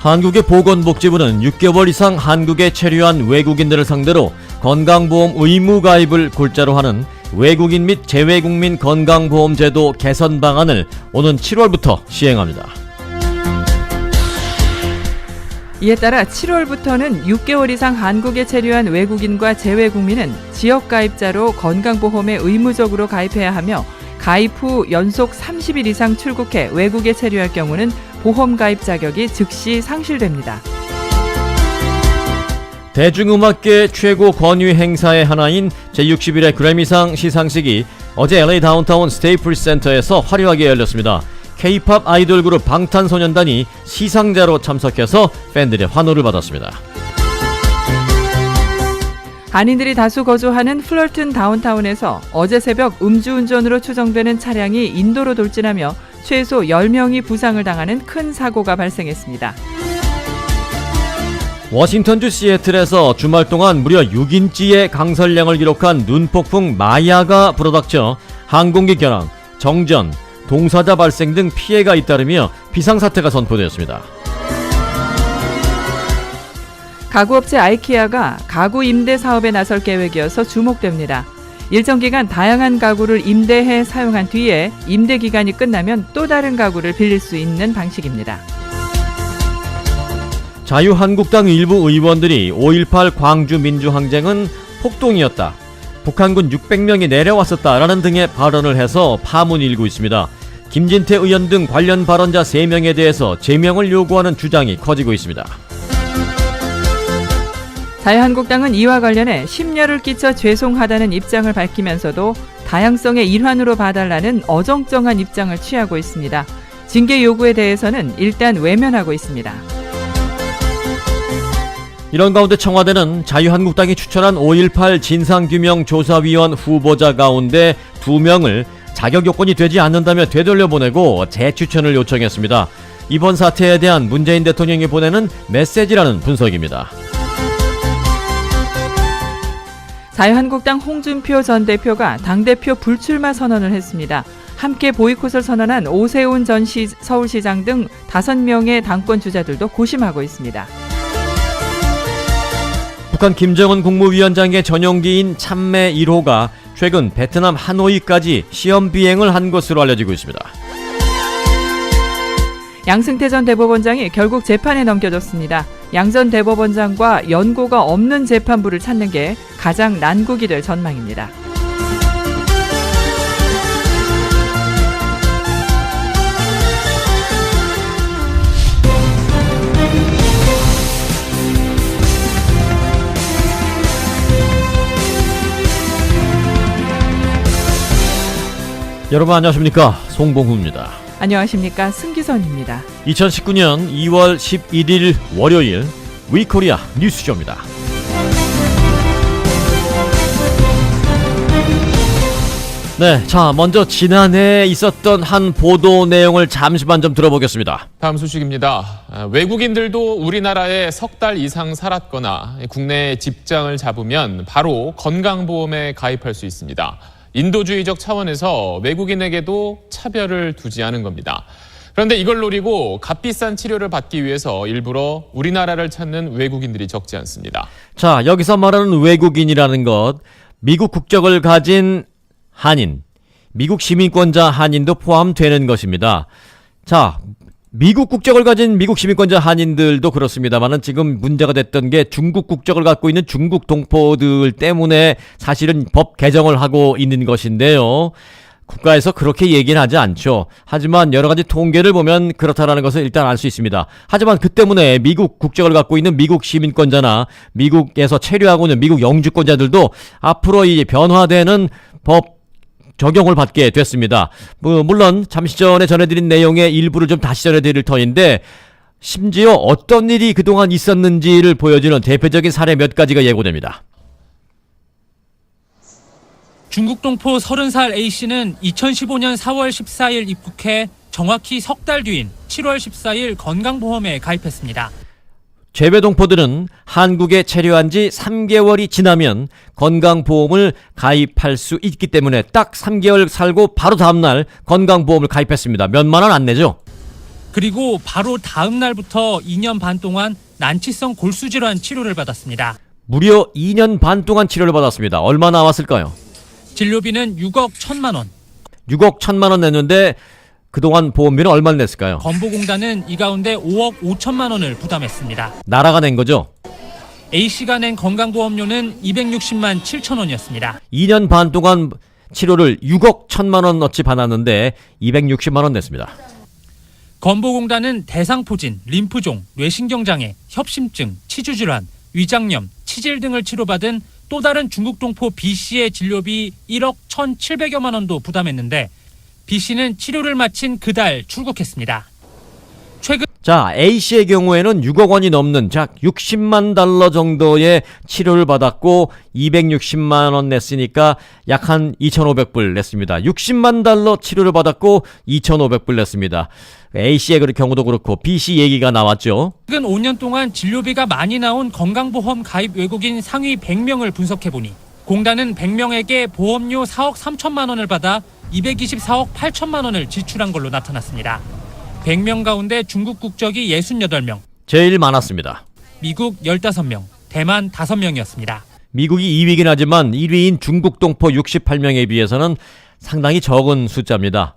한국의 보건복지부는 6개월 이상 한국에 체류한 외국인들을 상대로 건강보험 의무 가입을 골자로 하는 외국인 및 재외국민 건강보험제도 개선 방안을 오는 7월부터 시행합니다. 이에 따라 7월부터는 6개월 이상 한국에 체류한 외국인과 재외국민은 지역가입자로 건강보험에 의무적으로 가입해야 하며 가입 후 연속 30일 이상 출국해 외국에 체류할 경우는 보험 가입 자격이 즉시 상실됩니다. 대중음악계 최고 권위 행사의 하나인 제61회 그래미상 시상식이 어제 LA 다운타운 스테이플스 센터에서 화려하게 열렸습니다. K-팝 아이돌 그룹 방탄소년단이 시상자로 참석해서 팬들의 환호를 받았습니다. 한인들이 다수 거주하는 플럴튼 다운타운에서 어제 새벽 음주운전으로 추정되는 차량이 인도로 돌진하며 최소 10명이 부상을 당하는 큰 사고가 발생했습니다. 워싱턴주 시애틀에서 주말 동안 무려 6인치의 강설량을 기록한 눈폭풍 마야가 불어닥쳐 항공기 결항, 정전, 동사자 발생 등 피해가 잇따르며 비상사태가 선포되었습니다. 가구업체 아이키아가 가구 임대 사업에 나설 계획이어서 주목됩니다. 일정 기간 다양한 가구를 임대해 사용한 뒤에 임대 기간이 끝나면 또 다른 가구를 빌릴 수 있는 방식입니다. 자유한국당 일부 의원들이 5.18 광주 민주항쟁은 폭동이었다, 북한군 600명이 내려왔었다라는 등의 발언을 해서 파문이 일고 있습니다. 김진태 의원 등 관련 발언자 3명에 대해서 제명을 요구하는 주장이 커지고 있습니다. 자유한국당은 이와 관련해 심려를 끼쳐 죄송하다는 입장을 밝히면서도 다양성의 일환으로 봐달라는 어정쩡한 입장을 취하고 있습니다. 징계 요구에 대해서는 일단 외면하고 있습니다. 이런 가운데 청와대는 자유한국당이 추천한 5.18 진상규명조사위원 후보자 가운데 2명을 자격 요건이 되지 않는다며 되돌려보내고 재추천을 요청했습니다. 이번 사태에 대한 문재인 대통령이 보내는 메시지라는 분석입니다. 자유한국당 홍준표 전 대표가 당대표 불출마 선언을 했습니다. 함께 보이콧을 선언한 오세훈 전 서울시장 등 5명의 당권 주자들도 고심하고 있습니다. 북한 김정은 국무위원장의 전용기인 참매 1호가 최근 베트남 하노이까지 시험 비행을 한 것으로 알려지고 있습니다. 양승태 전 대법원장이 결국 재판에 넘겨졌습니다. 양 전 대법원장과 연고가 없는 재판부를 찾는 게 가장 난국이 될 전망입니다. 여러분 안녕하십니까, 송봉후입니다. 안녕하십니까, 승기선입니다. 2019년 2월 11일 월요일 위코리아 뉴스쇼입니다. 네, 자 먼저 지난해 있었던 한 보도 내용을 잠시만 좀 들어보겠습니다. 다음 소식입니다. 외국인들도 우리나라에 석 달 이상 살았거나 국내에 직장을 잡으면 바로 건강보험에 가입할 수 있습니다. 인도주의적 차원에서 외국인에게도 차별을 두지 않은 겁니다. 그런데 이걸 노리고 값비싼 치료를 받기 위해서 일부러 우리나라를 찾는 외국인들이 적지 않습니다. 자, 여기서 말하는 외국인이라는 것, 미국 국적을 가진 한인, 미국 시민권자 한인도 포함되는 것입니다. 자, 미국 국적을 가진 미국 시민권자 한인들도 그렇습니다만은 지금 문제가 됐던 게 중국 국적을 갖고 있는 중국 동포들 때문에 사실은 법 개정을 하고 있는 것인데요. 국가에서 그렇게 얘기는 하지 않죠. 하지만 여러 가지 통계를 보면 그렇다라는 것을 일단 알 수 있습니다. 하지만 그 때문에 미국 국적을 갖고 있는 미국 시민권자나 미국에서 체류하고 있는 미국 영주권자들도 앞으로 이 변화되는 법 적용을 받게 됐습니다. 물론 잠시 전에 전해드린 내용의 일부를 좀 다시 전해드릴 터인데, 심지어 어떤 일이 그동안 있었는지를 보여주는 대표적인 사례 몇 가지가 예고됩니다. 중국 동포 30살 A씨는 2015년 4월 14일 입국해 정확히 석 달 뒤인 7월 14일 건강보험에 가입했습니다. 재외동포들은 한국에 체류한 지 3개월이 지나면 건강보험을 가입할 수 있기 때문에 딱 3개월 살고 바로 다음날 건강보험을 가입했습니다. 몇만 원 안 내죠? 그리고 바로 다음 날부터 2년 반 동안 난치성 골수 질환 치료를 받았습니다. 무려 2년 반 동안 치료를 받았습니다. 얼마 나왔을까요? 진료비는 6억 1천만 원. 6억 1천만 원 냈는데 그동안 보험료는 얼마를 냈을까요? 건보공단은 이 가운데 5억 5천만 원을 부담했습니다. 나라가 낸 거죠. A씨가 낸 건강보험료는 260만 7천 원이었습니다. 2년 반 동안 치료를 6억 1천만 원어치 받았는데 260만 원 냈습니다. 건보공단은 대상포진, 림프종, 뇌신경장애, 협심증, 치주질환, 위장염, 치질 등을 치료받은 또 다른 중국동포 B씨의 진료비 1억 1,700여만 원도 부담했는데 B씨는 치료를 마친 그달 출국했습니다. 최근 자, A씨의 경우에는 6억 원이 넘는 약 60만 달러 정도의 치료를 받았고 260만 원 냈으니까 약 한 2,500불 냈습니다. 60만 달러 치료를 받았고 2,500불 냈습니다. A씨의 경우도 그렇고 B씨 얘기가 나왔죠. 최근 5년 동안 진료비가 많이 나온 건강보험 가입 외국인 상위 100명을 분석해보니 공단은 100명에게 보험료 4억 3천만 원을 받아 224억 8천만 원을 지출한 걸로 나타났습니다. 100명 가운데 중국 국적이 68명, 제일 많았습니다. 미국 15명, 대만 5명이었습니다. 미국이 2위긴 하지만 1위인 중국 동포 68명에 비해서는 상당히 적은 숫자입니다.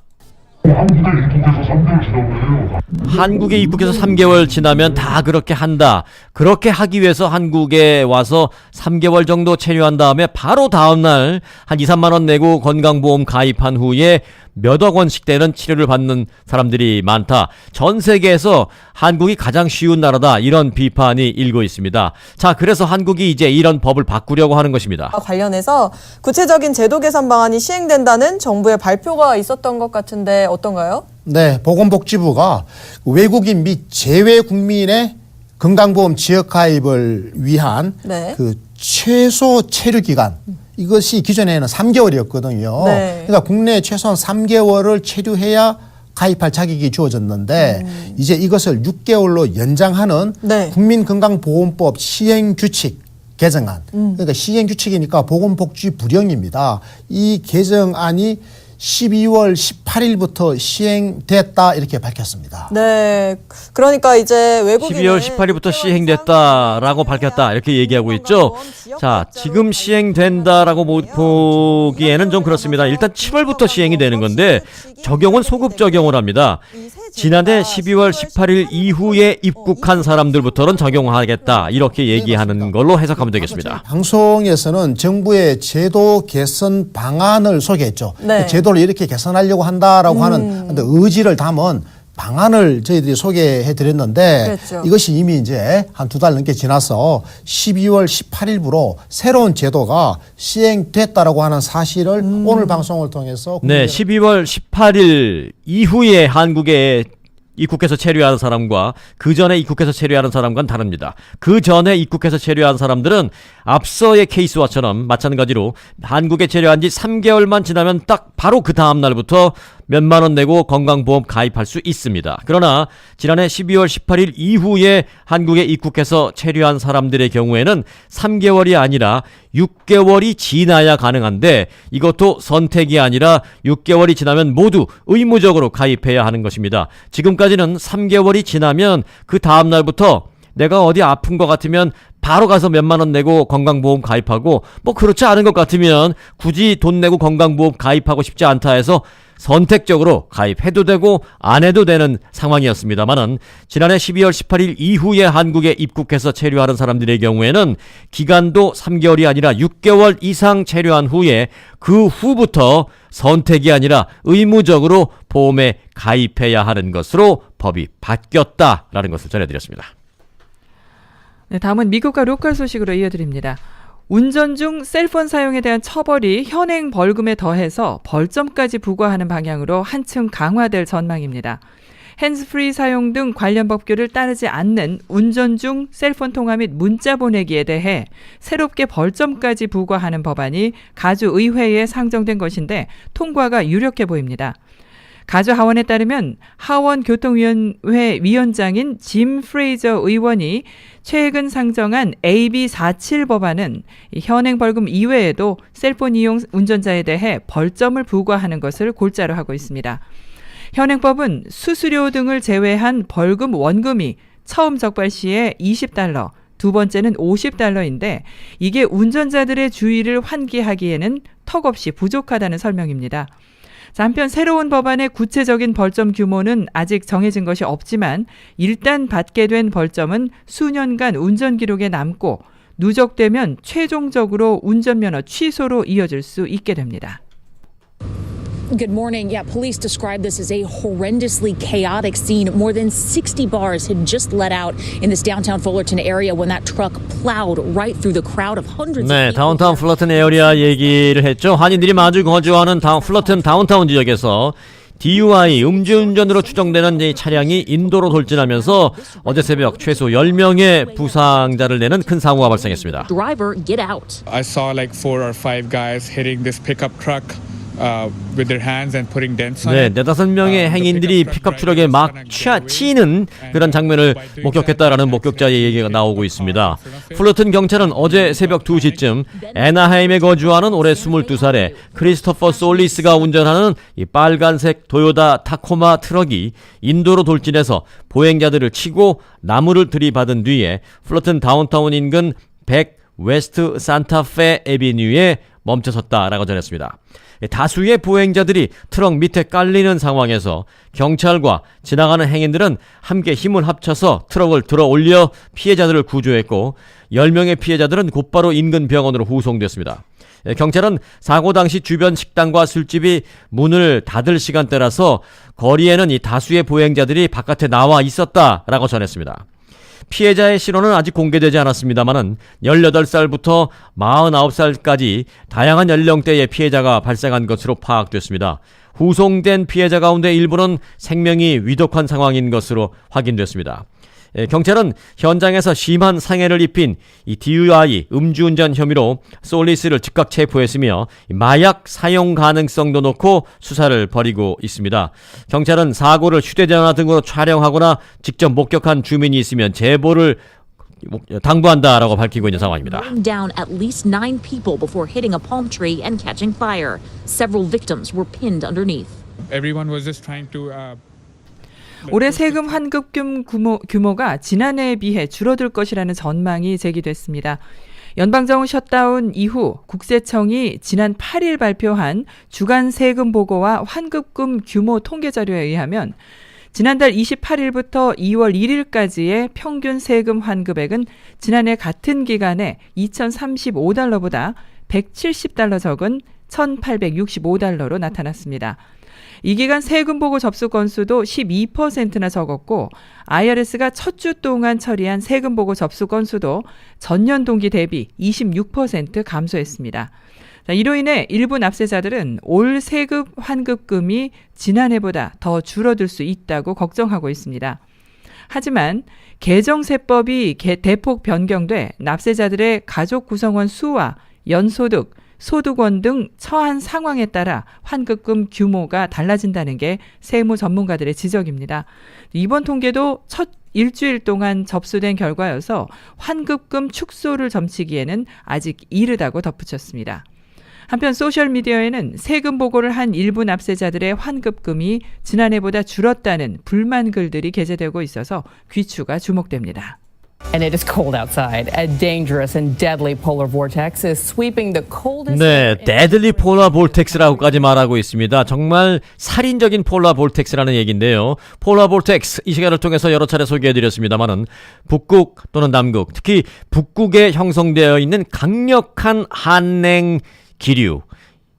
한국에 입국해서 3개월 지나면 다 그렇게 한다. 그렇게 하기 위해서 한국에 와서 3개월 정도 체류한 다음에 바로 다음날 한 2, 3만 원 내고 건강보험 가입한 후에 몇억 원씩 되는 치료를 받는 사람들이 많다. 전 세계에서 한국이 가장 쉬운 나라다. 이런 비판이 일고 있습니다. 자, 그래서 한국이 이제 이런 법을 바꾸려고 하는 것입니다. 관련해서 구체적인 제도 개선 방안이 시행된다는 정부의 발표가 있었던 것 같은데 어떤가요? 네, 보건복지부가 외국인 및 제외 국민의 건강보험 지역 가입을 위한 네. 그 최소 체류 기간 이것이 기존에는 3개월이었거든요. 네. 그러니까 국내에 최소한 3개월을 체류해야 가입할 자격이 주어졌는데 이제 이것을 6개월로 연장하는 네. 국민건강보험법 시행규칙 개정안. 그러니까 시행규칙이니까 보건복지부령입니다. 이 개정안이 12월 18일부터 시행됐다 이렇게 밝혔습니다. 네, 그러니까 이제 외국인 12월 18일부터 시행됐다라고 밝혔다 이렇게 얘기하고 있죠. 자, 지금 시행된다라고 보기에는 좀 그렇습니다. 일단 7월부터 시행이 되는 건데 적용은 소급 적용을 합니다. 지난해 12월 18일 이후에 입국한 사람들부터는 적용하겠다 이렇게 얘기하는 걸로 해석하면 되겠습니다. 방송에서는 정부의 제도 개선 방안을 소개했죠. 네. 제도를 이렇게 개선하려고 한다라고 하는 의지를 담은 방안을 저희들이 소개해 드렸는데 그렇죠. 이것이 이미 이제 한 2달 넘게 지나서 12월 18일부로 새로운 제도가 시행됐다라고 하는 사실을 오늘 방송을 통해서 네, 12월 18일 이후에 한국에 입국해서 체류하는 사람과 그 전에 입국해서 체류하는 사람과는 다릅니다. 그 전에 입국해서 체류한 사람들은 앞서의 케이스와처럼 마찬가지로 한국에 체류한 지 3개월만 지나면 딱 바로 그 다음 날부터 몇만 원 내고 건강보험 가입할 수 있습니다. 그러나 지난해 12월 18일 이후에 한국에 입국해서 체류한 사람들의 경우에는 3개월이 아니라 6개월이 지나야 가능한데 이것도 선택이 아니라 6개월이 지나면 모두 의무적으로 가입해야 하는 것입니다. 지금까지는 3개월이 지나면 그 다음 날부터 내가 어디 아픈 것 같으면 바로 가서 몇만 원 내고 건강보험 가입하고 뭐 그렇지 않은 것 같으면 굳이 돈 내고 건강보험 가입하고 싶지 않다 해서 선택적으로 가입해도 되고 안 해도 되는 상황이었습니다만은 지난해 12월 18일 이후에 한국에 입국해서 체류하는 사람들의 경우에는 기간도 3개월이 아니라 6개월 이상 체류한 후에 그 후부터 선택이 아니라 의무적으로 보험에 가입해야 하는 것으로 법이 바뀌었다라는 것을 전해드렸습니다. 네, 다음은 미국과 로컬 소식으로 이어드립니다. 운전 중 셀폰 사용에 대한 처벌이 현행 벌금에 더해서 벌점까지 부과하는 방향으로 한층 강화될 전망입니다. 핸즈프리 사용 등 관련 법규를 따르지 않는 운전 중 셀폰 통화 및 문자 보내기에 대해 새롭게 벌점까지 부과하는 법안이 가주 의회에 상정된 것인데 통과가 유력해 보입니다. 가주 하원에 따르면 하원 교통위원회 위원장인 짐 프레이저 의원이 최근 상정한 AB47 법안은 현행 벌금 이외에도 셀폰 이용 운전자에 대해 벌점을 부과하는 것을 골자로 하고 있습니다. 현행법은 수수료 등을 제외한 벌금 원금이 처음 적발 시에 $20, 두 번째는 $50인데 이게 운전자들의 주의를 환기하기에는 턱없이 부족하다는 설명입니다. 자, 한편 새로운 법안의 구체적인 벌점 규모는 아직 정해진 것이 없지만 일단 받게 된 벌점은 수년간 운전 기록에 남고 누적되면 최종적으로 운전면허 취소로 이어질 수 있게 됩니다. Good morning. Yeah, police described this as a horrendously chaotic scene. More than 60 bars had just let out in this downtown Fullerton area when that truck plowed right through the crowd of hundreds of 네, people. 다운타운 플러튼 에어리아 얘기를 했죠. 한인들이 마주 거주하는 플러튼 다운타운 지역에서 DUI 음주운전으로 추정되는 이 차량이 인도로 돌진하면서 어제 새벽 최소 10명의 부상자를 내는 큰 사고가 발생했습니다. Driver, get out. I saw like 4 or 5 guys hitting this pickup truck with their hands and putting dents on 네, it. 4-5명의 행인들이 픽업 트럭에 막 치는 그런 장면을 목격했다라는 목격자의 얘기가 나오고 있습니다. 플러튼 경찰은 어제 새벽 2시쯤 애나하임에 거주하는 올해 22살의 크리스토퍼 솔리스가 운전하는 이 빨간색 토요타 타코마 트럭이 인도로 돌진해서 보행자들을 치고 나무를 들이받은 뒤에 플러튼 다운타운 인근 100 웨스트 산타페 에비뉴에 멈춰섰다라고 전했습니다. 다수의 보행자들이 트럭 밑에 깔리는 상황에서 경찰과 지나가는 행인들은 함께 힘을 합쳐서 트럭을 들어 올려 피해자들을 구조했고 10명의 피해자들은 곧바로 인근 병원으로 후송됐습니다. 경찰은 사고 당시 주변 식당과 술집이 문을 닫을 시간대라서 거리에는 이 다수의 보행자들이 바깥에 나와 있었다라고 전했습니다. 피해자의 신원은 아직 공개되지 않았습니다만은 18살부터 49살까지 다양한 연령대의 피해자가 발생한 것으로 파악됐습니다. 후송된 피해자 가운데 일부는 생명이 위독한 상황인 것으로 확인됐습니다. 경찰은 현장에서 심한 상해를 입힌 이 DUI 음주운전 혐의로 솔리스를 즉각 체포했으며 마약 사용 가능성도 놓고 수사를 벌이고 있습니다. 경찰은 사고를 휴대전화 등으로 촬영하거나 직접 목격한 주민이 있으면 제보를 당부한다라고 밝히고 있는 상황입니다. Mowing down at least 9 people before hitting a palm tree and catching fire. Several victims were pinned underneath. Everyone was just trying to 올해 세금 환급금 규모가 지난해에 비해 줄어들 것이라는 전망이 제기됐습니다. 연방정부 셧다운 이후 국세청이 지난 8일 발표한 주간 세금 보고와 환급금 규모 통계 자료에 의하면 지난달 28일부터 2월 1일까지의 평균 세금 환급액은 지난해 같은 기간에 $2,035보다 $170 적은 $1,865로 나타났습니다. 이 기간 세금 보고 접수 건수도 12%나 적었고 IRS가 첫 주 동안 처리한 세금 보고 접수 건수도 전년 동기 대비 26% 감소했습니다. 자, 이로 인해 일부 납세자들은 올 세금 환급금이 지난해보다 더 줄어들 수 있다고 걱정하고 있습니다. 하지만 개정세법이 대폭 변경돼 납세자들의 가족 구성원 수와 연소득, 소득원 등 처한 상황에 따라 환급금 규모가 달라진다는 게 세무 전문가들의 지적입니다. 이번 통계도 첫 일주일 동안 접수된 결과여서 환급금 축소를 점치기에는 아직 이르다고 덧붙였습니다. 한편 소셜미디어에는 세금 보고를 한 일부 납세자들의 환급금이 지난해보다 줄었다는 불만 글들이 게재되고 있어서 귀추가 주목됩니다. And it is cold outside. A dangerous and deadly polar vortex is sweeping the coldest. 네, 데들리 폴라 볼텍스라고까지 말하고 있습니다. 정말 살인적인 폴라 볼텍스라는 얘기인데요. 폴라 볼텍스 이 시간을 통해서 여러 차례 소개해드렸습니다만은 북극 또는 남극, 특히 북극에 형성되어 있는 강력한 한냉 기류,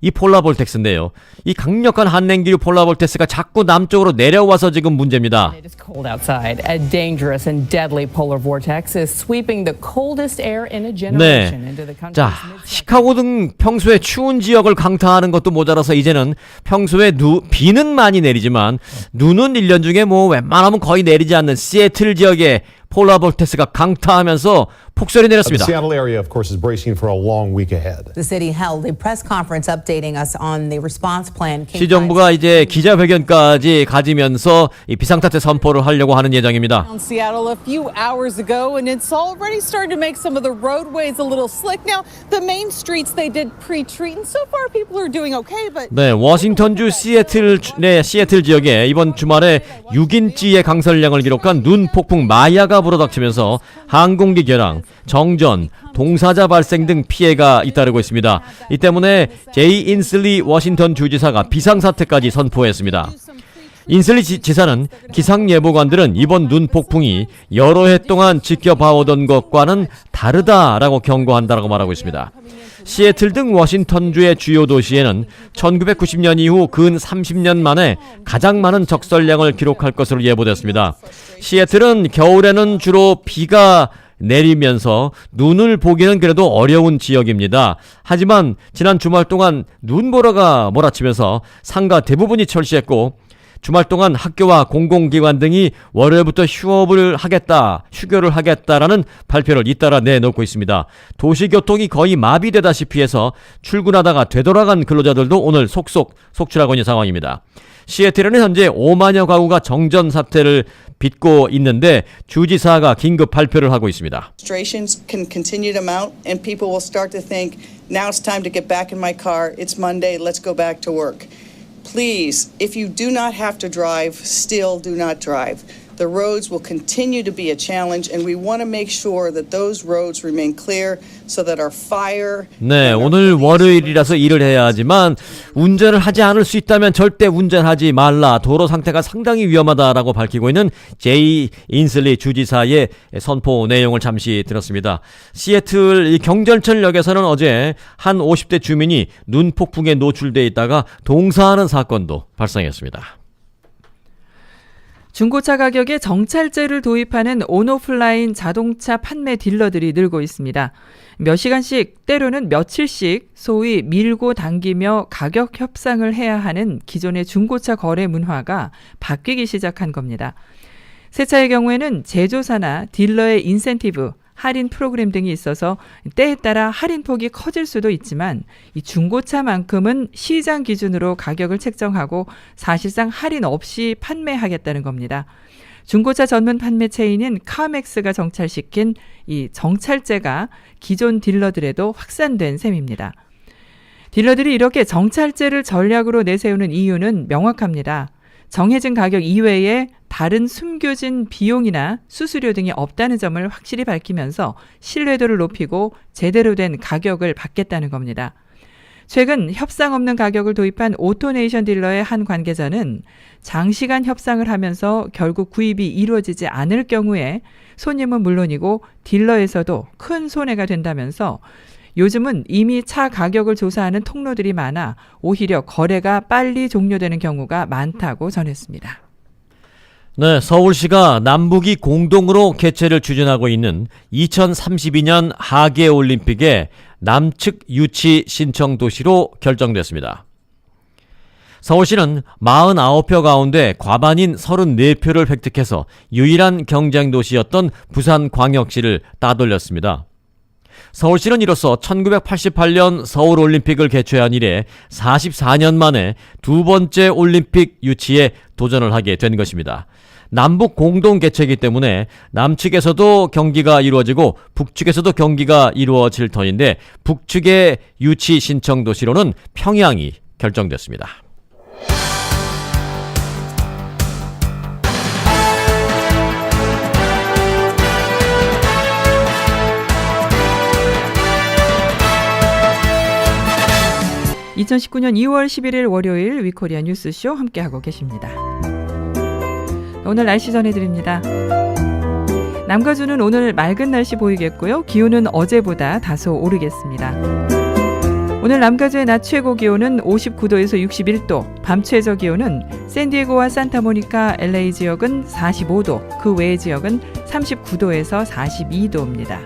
이 폴라 볼텍스인데요. 이 강력한 한냉 기류 폴라 볼텍스가 자꾸 남쪽으로 내려와서 지금 문제입니다. It is cold outside. A dangerous and deadly polar vortex is sweeping the coldest air in a generation into the country's 자, 시카고 등 평소에 추운 지역을 강타하는 것도 모자라서 이제는 평소에 비는 많이 내리지만 눈은 1년 중에 뭐 웬만하면 거의 내리지 않는 시애틀 지역에 폴라 볼테스가 강타하면서 폭설이 내렸습니다. The Seattle area, of course, is bracing for a long week ahead. The city held a press conference updating us on the response plan. 시정부가 이제 기자회견까지 가지면서 이 비상사태 선포를 하려고 하는 예정입니다. In Seattle a few hours ago, and it's already starting to make some of the roadways a little slick. Now, the main streets they did pre-treat, and so far people are doing okay. But 네, 워싱턴주 시애틀 지역에 이번 주말에 6인치의 강설량을 기록한 눈 폭풍 마야가 불어닥치면서 항공기 결항, 정전, 동사자 발생 등 피해가 잇따르고 있습니다. 이 때문에 제이 인슬리 워싱턴 주지사가 비상사태까지 선포했습니다. 인슬리 지사는 기상예보관들은 이번 눈 폭풍이 여러 해 동안 지켜봐오던 것과는 다르다라고 경고한다라고 말하고 있습니다. 시애틀 등 워싱턴주의 주요 도시에는 1990년 이후 근 30년 만에 가장 많은 적설량을 기록할 것으로 예보됐습니다. 시애틀은 겨울에는 주로 비가 내리면서 눈을 보기는 그래도 어려운 지역입니다. 하지만 지난 주말 동안 눈보라가 몰아치면서 상가 대부분이 철시했고 주말 동안 학교와 공공기관 등이 월요일부터 휴교를 하겠다라는 발표를 잇따라 내놓고 있습니다. 도시교통이 거의 마비되다시피 해서 출근하다가 되돌아간 근로자들도 오늘 속출하고 있는 상황입니다. 시애틀에는 현재 5만여 가구가 정전 사태를 빚고 있는데 주지사가 긴급 발표를 하고 있습니다. Demonstrations can continue to mount and people will start to think, now it's time to get back in my car. It's Monday. Let's go back to work. Please, if you do not have to drive, still do not drive. The roads will continue to be a challenge and we want to make sure that those roads remain clear so that our fire. 네, 오늘 월요일이라서 일을 해야 하지만 운전을 하지 않을 수 있다면 절대 운전하지 말라. 도로 상태가 상당히 위험하다라고 밝히고 있는 제이 인슬리 주지사의 선포 내용을 잠시 들었습니다. 시애틀 이 경전철역에서는 어제 한 50대 주민이 눈 폭풍에 노출돼 있다가 동사하는 사건도 발생했습니다. 중고차 가격에 정찰제를 도입하는 온오프라인 자동차 판매 딜러들이 늘고 있습니다. 몇 시간씩 때로는 며칠씩 소위 밀고 당기며 가격 협상을 해야 하는 기존의 중고차 거래 문화가 바뀌기 시작한 겁니다. 새 차의 경우에는 제조사나 딜러의 인센티브, 할인 프로그램 등이 있어서 때에 따라 할인폭이 커질 수도 있지만 이 중고차만큼은 시장 기준으로 가격을 책정하고 사실상 할인 없이 판매하겠다는 겁니다. 중고차 전문 판매 체인인 카맥스가 정찰시킨 이 정찰제가 기존 딜러들에도 확산된 셈입니다. 딜러들이 이렇게 정찰제를 전략으로 내세우는 이유는 명확합니다. 정해진 가격 이외에 다른 숨겨진 비용이나 수수료 등이 없다는 점을 확실히 밝히면서 신뢰도를 높이고 제대로 된 가격을 받겠다는 겁니다. 최근 협상 없는 가격을 도입한 오토네이션 딜러의 한 관계자는 장시간 협상을 하면서 결국 구입이 이루어지지 않을 경우에 손님은 물론이고 딜러에서도 큰 손해가 된다면서 요즘은 이미 차 가격을 조사하는 통로들이 많아 오히려 거래가 빨리 종료되는 경우가 많다고 전했습니다. 네, 서울시가 남북이 공동으로 개최를 추진하고 있는 2032년 하계올림픽의 남측 유치 신청 도시로 결정됐습니다. 서울시는 49표 가운데 과반인 34표를 획득해서 유일한 경쟁 도시였던 부산광역시를 따돌렸습니다. 서울시는 이로써 1988년 서울올림픽을 개최한 이래 44년 만에 두 번째 올림픽 유치에 도전을 하게 된 것입니다. 남북 공동 개최이기 때문에 남측에서도 경기가 이루어지고 북측에서도 경기가 이루어질 터인데 북측의 유치 신청 도시로는 평양이 결정됐습니다. (2019년 2월 11일) 월요일 위코리아 뉴스쇼 함께하고 계십니다. 오늘 날씨 전해드립니다. 남가주는 오늘 맑은 날씨 보이겠고요. 기온은 어제보다 다소 오르겠습니다. 오늘 남가주의 낮 최고 기온은 59도에서 61도, 밤 최저 기온은 샌디에고와 산타모니카, LA 지역은 45도, 그 외의 지역은 39도에서 42도입니다.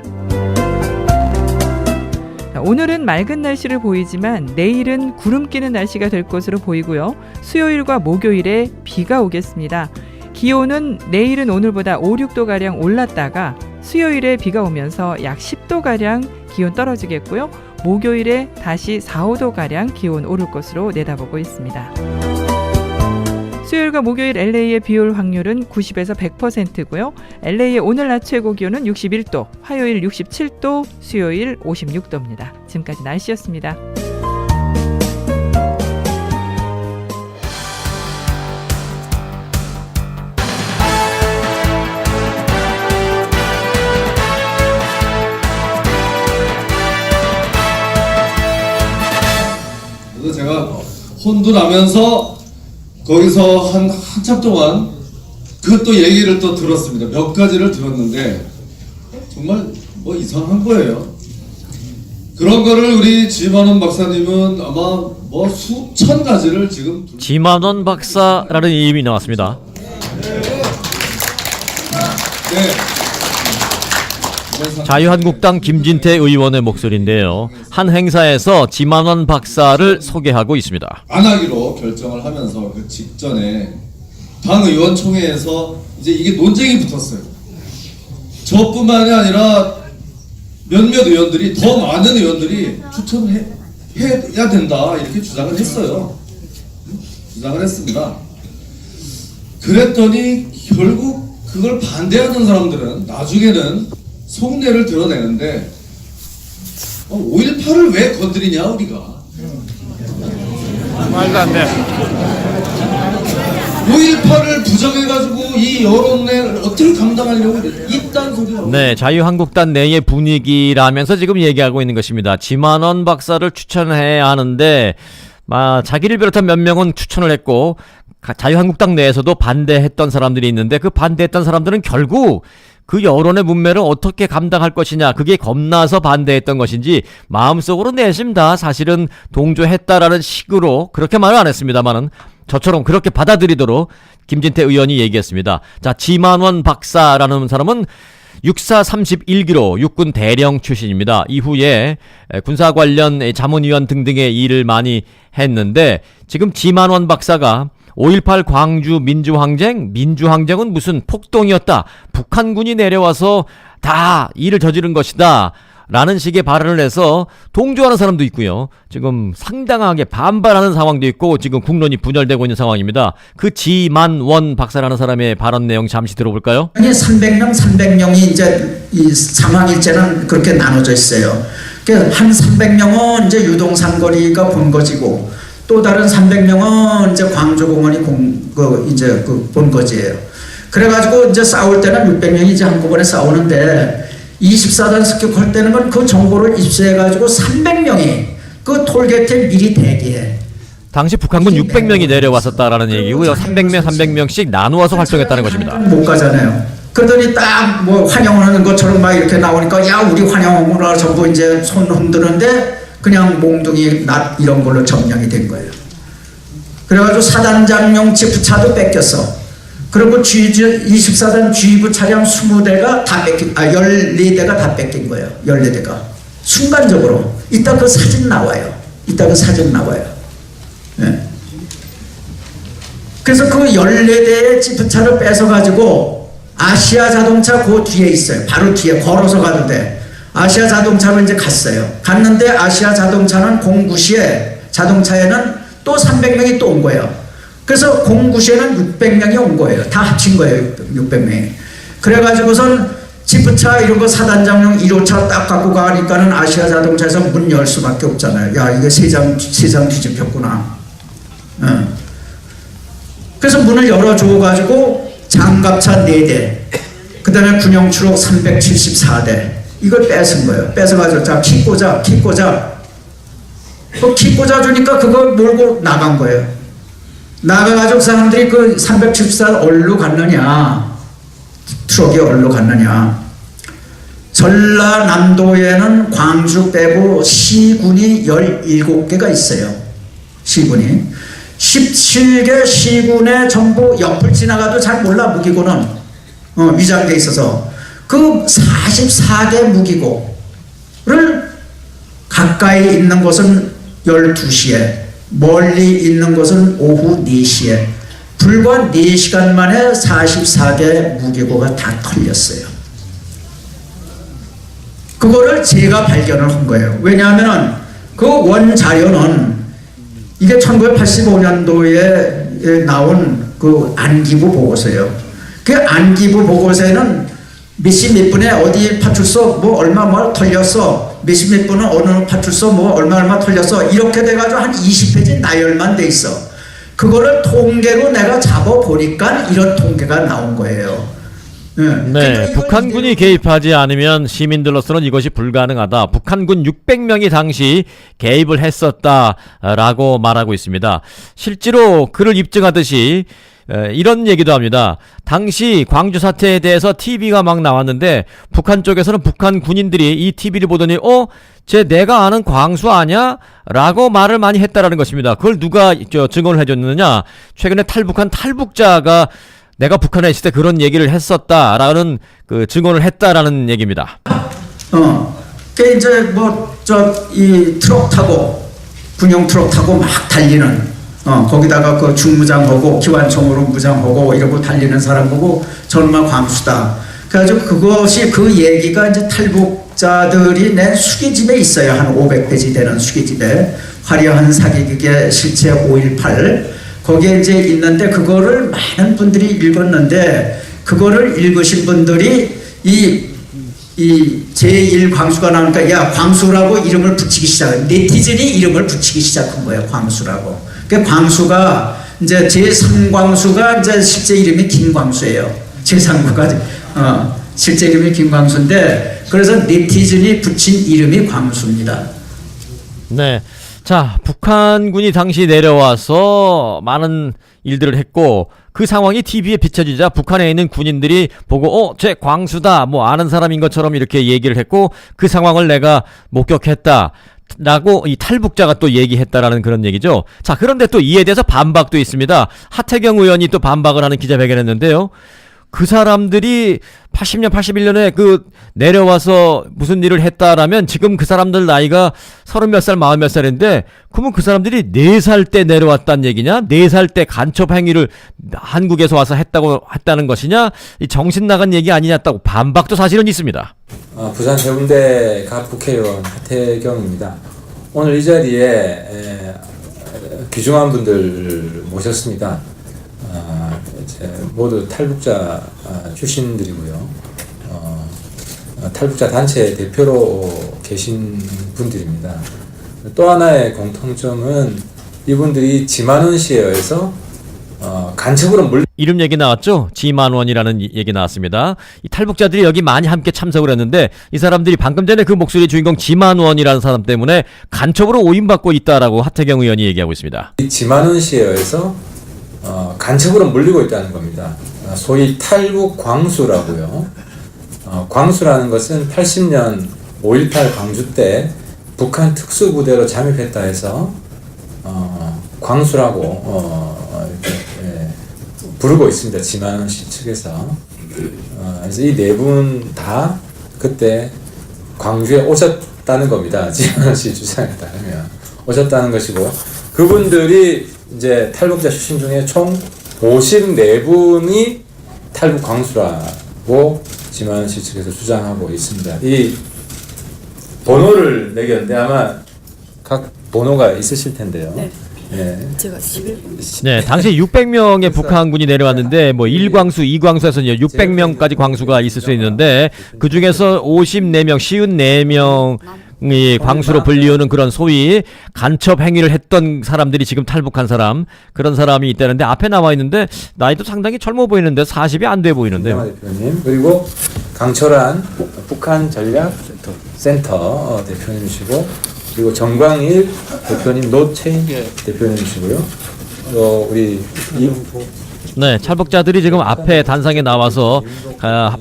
오늘은 맑은 날씨를 보이지만 내일은 구름 끼는 날씨가 될 것으로 보이고요. 수요일과 목요일에 비가 오겠습니다. 기온은 내일은 오늘보다 5, 6도가량 올랐다가 수요일에 비가 오면서 약 10도가량 기온 떨어지겠고요. 목요일에 다시 4, 5도가량 기온 오를 것으로 내다보고 있습니다. 수요일과 목요일 LA의 비 올 확률은 90에서 100%고요. LA의 오늘 낮 최고 기온은 61도, 화요일 67도, 수요일 56도입니다. 지금까지 날씨였습니다. 그래서 제가 혼도 나면서 거기서 한참 동안 그것도 얘기를 또 들었습니다. 몇 가지를 들었는데 정말 뭐 이상한 거예요. 그런 거를 우리 지만원 박사님은 아마 뭐 수천 가지를 지금 지만원 박사라는 이름이 나왔습니다. 네. 자유한국당 김진태 의원의 목소리인데요. 한 행사에서 지만원 박사를 소개하고 있습니다. 안 하기로 결정을 하면서 그 직전에 당 의원총회에서 이제 이게 논쟁이 붙었어요. 저뿐만이 아니라 몇몇 의원들이, 더 많은 의원들이 추천해야 된다 이렇게 주장을 했어요. 주장을 했습니다. 그랬더니 결국 그걸 반대하는 사람들은 나중에는 속내를 드러내는데 5.18을 왜 건드리냐 우리가. 말도 안 돼. 5.18을 부정해가지고 이 여론을 어떻게 감당하려고 이딴 소리야. 네, 자유한국당 내의 분위기라면서 지금 얘기하고 있는 것입니다. 지만원 박사를 추천해야 하는데 자기를 비롯한 몇 명은 추천을 했고 자유한국당 내에서도 반대했던 사람들이 있는데 그 반대했던 사람들은 결국 그 여론의 문매를 어떻게 감당할 것이냐, 그게 겁나서 반대했던 것인지 마음속으로 내심 다 사실은 동조했다라는 식으로 그렇게 말을 안 했습니다만은 저처럼 그렇게 받아들이도록 김진태 의원이 얘기했습니다. 자, 지만원 박사라는 사람은 육사 31기로 육군 대령 출신입니다. 이후에 군사 관련 자문위원 등등의 일을 많이 했는데 지금 지만원 박사가 5.18 광주 민주항쟁은 무슨 폭동이었다. 북한군이 내려와서 다 일을 저지른 것이다. 라는 식의 발언을 해서 동조하는 사람도 있고요. 지금 상당하게 반발하는 상황도 있고 지금 국론이 분열되고 있는 상황입니다. 그 지만원 박사라는 사람의 발언 내용 잠시 들어볼까요? 300명이 이제 이 사망일제는 그렇게 나눠져 있어요. 한 300명은 이제 유동상거리가 본거지고 또 다른 300명은 이제 광주공원이 본거지예요. 그래가지고 이제 싸울 때는 600명이 이제 한꺼번에 싸우는데 24단 습격할 때는 그 정보를 입수해가지고 300명이 그 톨게이트에 미리 대기해. 당시 북한군 600명이 내려왔었다라는 얘기고요. 300명씩 나누어서 활동했다는 것입니다. 못 가잖아요. 그러더니 딱 뭐 환영하는 것처럼 막 이렇게 나오니까 야 우리 환영하구나 전부 이제 손 흔드는데 그냥 몽둥이 낫 이런 걸로 점령이 된 거예요. 그래가지고 사단장용 지프차도 뺏겼어. 그리고 24단 주의부 차량 20대가 다 14대가 다 뺏긴 거예요. 14대가. 순간적으로. 이따 그 사진 나와요. 네. 그래서 그 14대의 지프차를 뺏어가지고 아시아 자동차 그 뒤에 있어요. 바로 뒤에 걸어서 가도 돼. 아시아 자동차로 이제 갔어요. 갔는데 아시아 자동차는 09시에 자동차에는 또 300명이 또 온 거예요. 그래서 09시에는 600명이 온 거예요. 다 합친 거예요. 600명이. 그래가지고선 지프차 이런 거 사단장용 1호차 딱 갖고 가니까는 아시아 자동차에서 문 열 수밖에 없잖아요. 야 이게 세상 뒤집혔구나. 그래서 문을 열어줘가지고 장갑차 4대 그 다음에 군용추록 374대 이걸 뺏은 거예요. 뺏어가지고 자 키 꽂아 키 꽂아주니까 그걸 몰고 나간 거예요. 나가가지고 사람들이 그 374 어디로 갔느냐, 트럭이 어디로 갔느냐. 전라남도에는 광주 빼고 시군이 17개가 있어요. 시군이 17개 시군에 전부 옆을 지나가도 잘 몰라. 무기고는 위장돼 있어서 그 44개 무기고를 가까이 있는 곳은 12시에 멀리 있는 곳은 오후 4시에 불과 4시간 만에 44개 무기고가 다 털렸어요. 그거를 제가 발견을 한 거예요. 왜냐하면 그 원 자료는 이게 1985년도에 나온 그 안기부 보고서예요. 그 안기부 보고서에는 몇십 분에 어디 파출소 뭐 얼마 뭐 털렸어, 몇십 분은 어느 파출소 뭐 얼마 털렸어, 이렇게 돼가지고 한 20페이지 나열만 돼 있어. 그거를 통계로 내가 잡아보니까 이런 통계가 나온 거예요. 네, 북한군이 개입하지 않으면 시민들로서는 이것이 불가능하다. 북한군 600명이 당시 개입을 했었다라고 말하고 있습니다. 실제로 그를 입증하듯이 이런 얘기도 합니다. 당시 광주 사태에 대해서 TV가 막 나왔는데 북한 쪽에서는 북한 군인들이 이 TV를 보더니 쟤 내가 아는 광수 아냐? 라고 말을 많이 했다라는 것입니다. 그걸 누가 증언을 해줬느냐? 최근에 탈북한 탈북자가 내가 북한에 있을 때 그런 얘기를 했었다라는 그 증언을 했다라는 얘기입니다. 그 이제 이 트럭 타고 군용 트럭 타고 막 달리는 거기다가 그 중무장하고 기관총으로 무장하고 이러고 달리는 사람 보고 정말 광수다. 그래가지고 그것이 그 얘기가 이제 탈북자들이 낸 수기집에 있어요. 한 500페이지 되는 수기집에 화려한 사기극의 실체 5.18 거기에 이제 있는데 그거를 많은 분들이 읽었는데 그거를 읽으신 분들이 이 제1광수가 나오니까 야 광수라고 이름을 붙이기 시작해. 네티즌이 이름을 붙이기 시작한 거예요. 광수라고. 그 광수가 이제 제3광수가 이제 실제 이름이 김광수예요. 제3구가 실제 이름이 김광수인데 그래서 네티즌이 붙인 이름이 광수입니다. 네. 자, 북한군이 당시 내려와서 많은 일들을 했고 그 상황이 TV에 비춰지자 북한에 있는 군인들이 보고 쟤 광수다 뭐 아는 사람인 것처럼 이렇게 얘기를 했고 그 상황을 내가 목격했다 라고 이 탈북자가 또 얘기했다라는 그런 얘기죠. 자, 그런데 또 이에 대해서 반박도 있습니다. 하태경 의원이 또 반박을 하는 기자회견을 했는데요. 그 사람들이 80년, 81년에 그 내려와서 무슨 일을 했다라면 지금 그 사람들 나이가 30몇 살, 40몇 살인데 그러면 그 사람들이 4살 때 내려왔다는 얘기냐? 4살 때 간첩 행위를 한국에서 와서 했다는 것이냐? 이 정신 나간 얘기 아니냐고 반박도 사실은 있습니다. 부산 해운대 갑 국회의원 하태경입니다. 오늘 이 자리에 귀중한 분들 모셨습니다. 모두 탈북자 출신들이고요. 탈북자 단체 대표로 계신 분들입니다. 또 하나의 공통점은 이분들이 지만원시에 의해서 간첩으로 이름 얘기 나왔죠? 지만원이라는 얘기 나왔습니다. 이 탈북자들이 여기 많이 함께 참석을 했는데 이 사람들이 방금 전에 그 목소리 주인공 지만원이라는 사람 때문에 간첩으로 오인받고 있다라고 하태경 의원이 얘기하고 있습니다. 이 지만원시에 의해서 간첩으로 물리고 있다는 겁니다. 소위 탈북 광수라고요. 광수라는 것은 80년 5.18 광주 때 북한 특수부대로 잠입했다 해서 광수라고 이렇게 부르고 있습니다. 지만원 씨 측에서. 그래서 이 네 분 다 그때 광주에 오셨다는 겁니다. 지만원 씨 주장에 따르면 오셨다는 것이고 그분들이 이제 탈북자 출신 중에 총 54분이 탈북 광수라고 지만원 씨 측에서 주장하고 있습니다. 이 번호를 매겼는데 아마 각 번호가 있으실 텐데요. 네. 네. 제가 11. 네, 당시 600명의 북한군이 내려왔는데 뭐 1광수, 2광수에서 600명까지 광수가 있을 수 있는데 그 중에서 54명, 54명이 광수로 불리우는 그런 소위 간첩 행위를 했던 사람들이 지금 탈북한 사람 그런 사람이 있다는데 앞에 나와 있는데 나이도 상당히 젊어 보이는데 40이 안 돼 보이는데요. 대표님 그리고 강철한 북한 전략센터 대표님이시고 그리고 정광일 대표님, 노채인 대표님이시고요. 우리 네, 탈북자들이 지금 앞에 단상에 나와서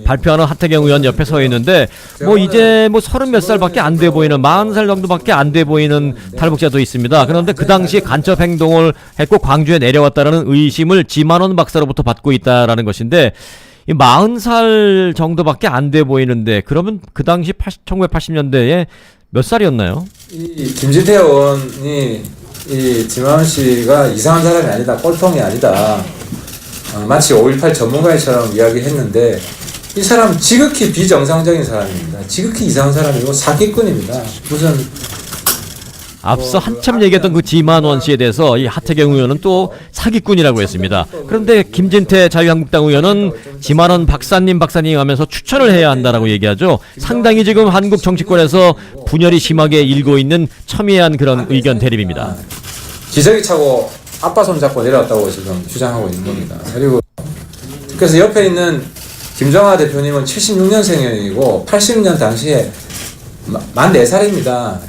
발표하는 하태경 의원 옆에 서 있는데 뭐 이제 뭐 30몇 살밖에 안 돼 보이는 40살 정도밖에 안 돼 보이는 탈북자도 있습니다. 그런데 그 당시 간첩 행동을 했고 광주에 내려왔다라는 의심을 지만원 박사로부터 받고 있다라는 것인데 이 40살 정도밖에 안 돼 보이는데 그러면 그 당시 1980년대에 몇 살이었나요? 이 김진태 의원이 이 지만원 씨가 이상한 사람이 아니다, 꼴통이 아니다. 마치 5.18 전문가처럼 이야기했는데 이 사람 지극히 비정상적인 사람입니다. 지극히 이상한 사람이고 사기꾼입니다. 무슨 앞서 한참 얘기했던 그 지만원 씨에 대해서 이 하태경 의원은 또 사기꾼이라고 했습니다. 그런데 김진태 자유한국당 의원은 지만원 박사님 하면서 추천을 해야 한다라고 얘기하죠. 상당히 지금 한국 정치권에서 분열이 심하게 일고 있는 첨예한 그런 의견 대립입니다. 기저귀 차고 아빠 손잡고 내려왔다고 지금 주장하고 있는 겁니다. 그리고 그래서 옆에 있는 김정하 대표님은 76년생이고 80년 당시에 만 4살입니다.